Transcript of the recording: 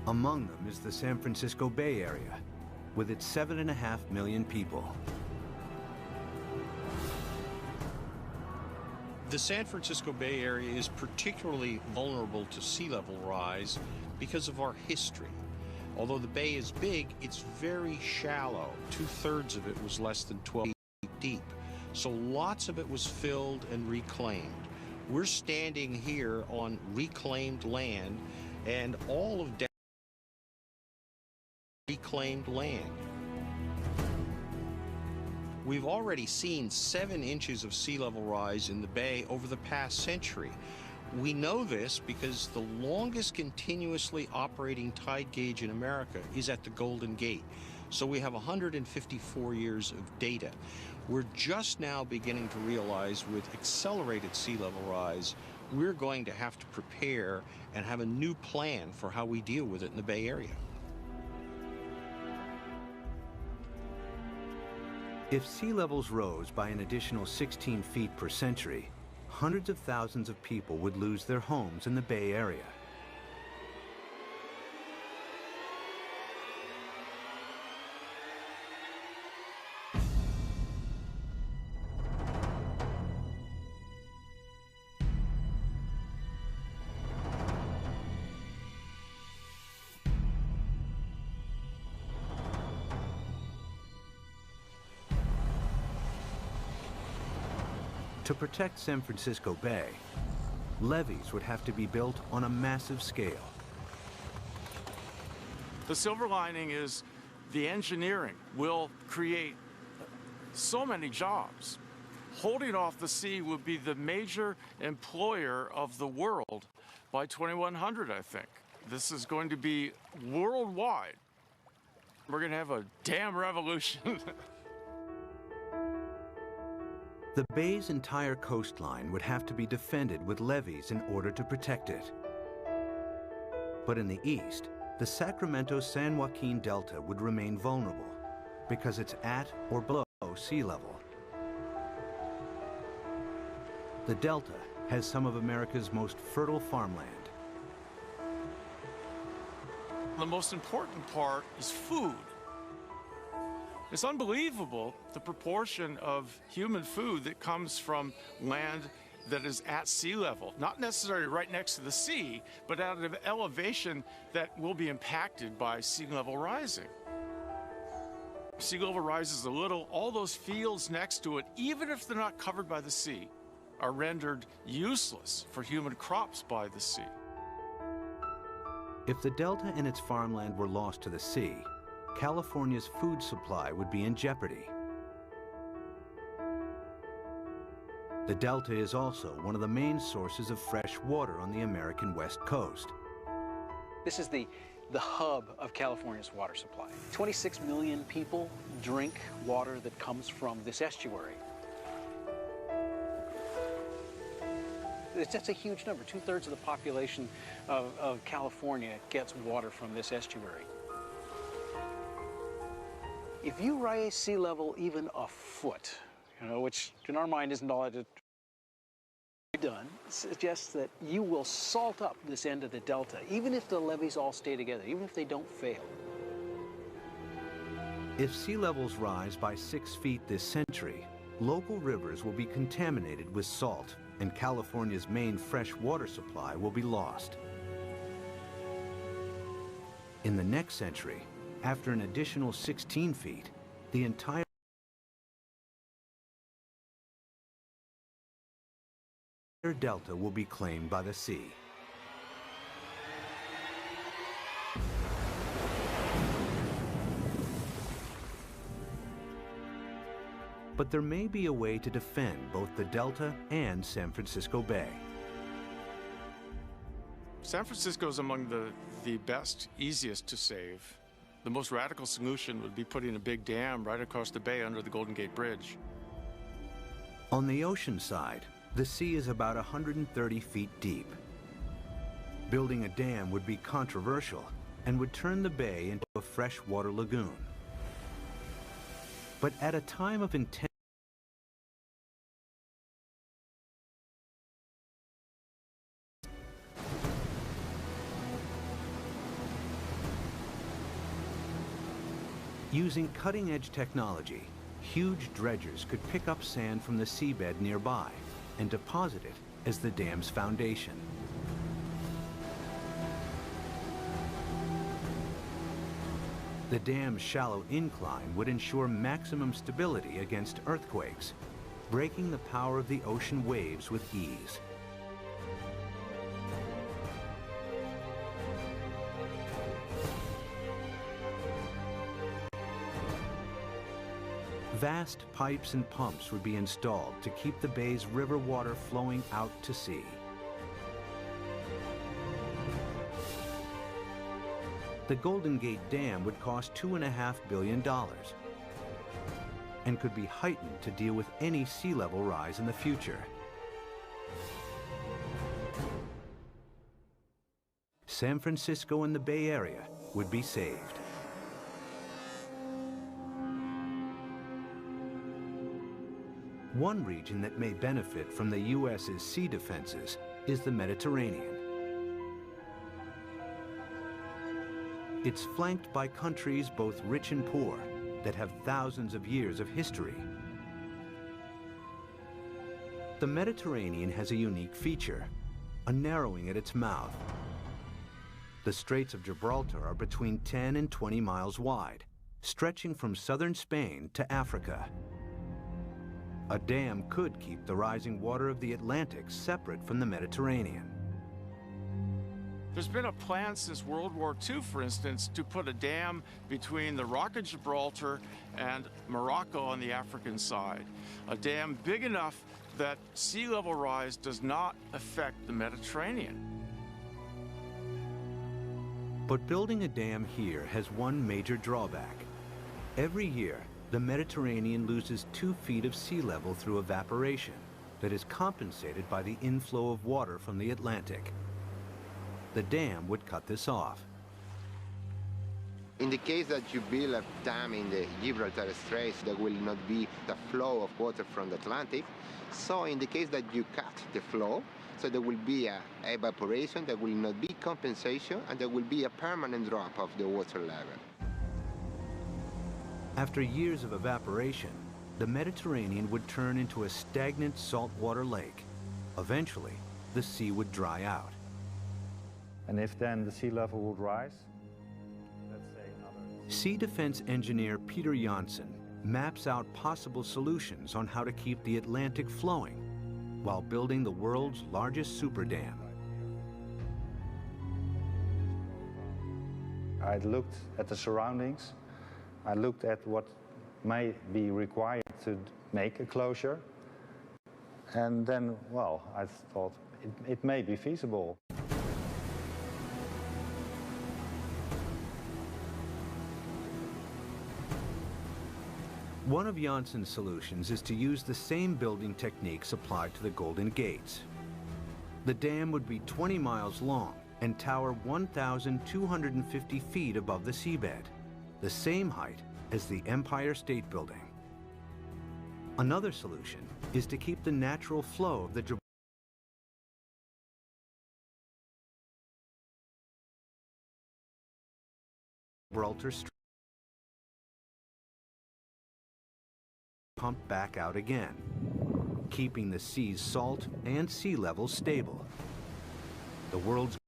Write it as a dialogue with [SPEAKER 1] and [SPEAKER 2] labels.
[SPEAKER 1] Among them is the San Francisco Bay Area, with its 7.5 million people.
[SPEAKER 2] The San Francisco Bay Area is particularly vulnerable to sea level rise because of our history. Although the bay is big, it's very shallow. 2/3 of it was less than 12 feet deep. So lots of it was filled and reclaimed. We're standing here on reclaimed land, and all of reclaimed land. We've already seen 7 inches of sea level rise in the bay over the past century. We know this because the longest continuously operating tide gauge in America is at the Golden Gate. So we have 154 years of data. We're just now beginning to realize with accelerated sea level rise, we're going to have to prepare and have a new plan for how we deal with it in the Bay Area.
[SPEAKER 1] If sea levels rose by an additional 16 feet per century, hundreds of thousands of people would lose their homes in the Bay Area. To protect San Francisco Bay, levees would have to be built on a massive scale.
[SPEAKER 3] The silver lining is the engineering will create so many jobs. Holding off the sea will be the major employer of the world by 2100, I think. This is going to be worldwide. We're going to have a damn revolution.
[SPEAKER 1] The bay's entire coastline would have to be defended with levees in order to protect it. But in the east, the Sacramento-San Joaquin Delta would remain vulnerable because it's at or below sea level. The Delta has some of America's most fertile farmland.
[SPEAKER 3] The most important part is food. It's unbelievable the proportion of human food that comes from land that is at sea level, not necessarily right next to the sea, but at an elevation that will be impacted by sea level rising. Sea level rises a little, all those fields next to it, even if they're not covered by the sea, are rendered useless for human crops by the sea.
[SPEAKER 1] If the Delta and its farmland were lost to the sea, California's food supply would be in jeopardy. The Delta is also one of the main sources of fresh water on the American West Coast.
[SPEAKER 4] This is the hub of California's water supply. 26 million people drink water that comes from this estuary. That's a huge number. 2/3 of the population of California gets water from this estuary. If you raise sea level even a foot, which in our mind isn't all that done, suggests that you will salt up this end of the Delta, even if the levees all stay together, even if they don't fail.
[SPEAKER 1] If sea levels rise by 6 feet this century, local rivers will be contaminated with salt, and California's main fresh water supply will be lost. In the next century, after an additional 16 feet, the entire Delta will be claimed by the sea. But there may be a way to defend both the Delta and San Francisco Bay.
[SPEAKER 3] San Francisco is among the best, easiest to save. The most radical solution would be putting a big dam right across the bay under the Golden Gate Bridge.
[SPEAKER 1] On the ocean side, the sea is about 130 feet deep. Building a dam would be controversial and would turn the bay into a freshwater lagoon. But at a time of intense Using cutting-edge technology, huge dredgers could pick up sand from the seabed nearby and deposit it as the dam's foundation. The dam's shallow incline would ensure maximum stability against earthquakes, breaking the power of the ocean waves with ease. Vast pipes and pumps would be installed to keep the bay's river water flowing out to sea. The Golden Gate Dam would cost $2.5 billion and could be heightened to deal with any sea level rise in the future. San Francisco and the Bay Area would be saved. One region that may benefit from the U.S.'s sea defenses is the Mediterranean. It's flanked by countries both rich and poor that have thousands of years of history. The Mediterranean has a unique feature, a narrowing at its mouth. The Straits of Gibraltar are between 10 and 20 miles wide, stretching from southern Spain to Africa. A dam could keep the rising water of the Atlantic separate from the Mediterranean.
[SPEAKER 3] There's been a plan since World War II, for instance, to put a dam between the Rock of Gibraltar and Morocco on the African side. A dam big enough that sea level rise does not affect the Mediterranean.
[SPEAKER 1] But building a dam here has one major drawback. Every year, the Mediterranean loses 2 feet of sea level through evaporation that is compensated by the inflow of water from the Atlantic. The dam would cut this off.
[SPEAKER 5] In the case that you build a dam in the Gibraltar Straits, there will not be the flow of water from the Atlantic. So in the case that you cut the flow, so there will be a evaporation, there will not be compensation, and there will be a permanent drop of the water level.
[SPEAKER 1] After years of evaporation, the Mediterranean would turn into a stagnant saltwater lake. Eventually, the sea would dry out.
[SPEAKER 6] And if then the sea level would rise, let's say another...
[SPEAKER 1] Sea defense engineer Peter Janssen maps out possible solutions on how to keep the Atlantic flowing while building the world's largest super dam.
[SPEAKER 6] I looked at the surroundings. I looked at what may be required to make a closure. And then, well, I thought it may be feasible.
[SPEAKER 1] One of Janssen's solutions is to use the same building techniques applied to the Golden Gates. The dam would be 20 miles long and tower 1,250 feet above the seabed, the same height as the Empire State Building. Another solution is to keep the natural flow of the Gibraltar Strait pumped back out again, keeping the sea's salt and sea level stable. The world's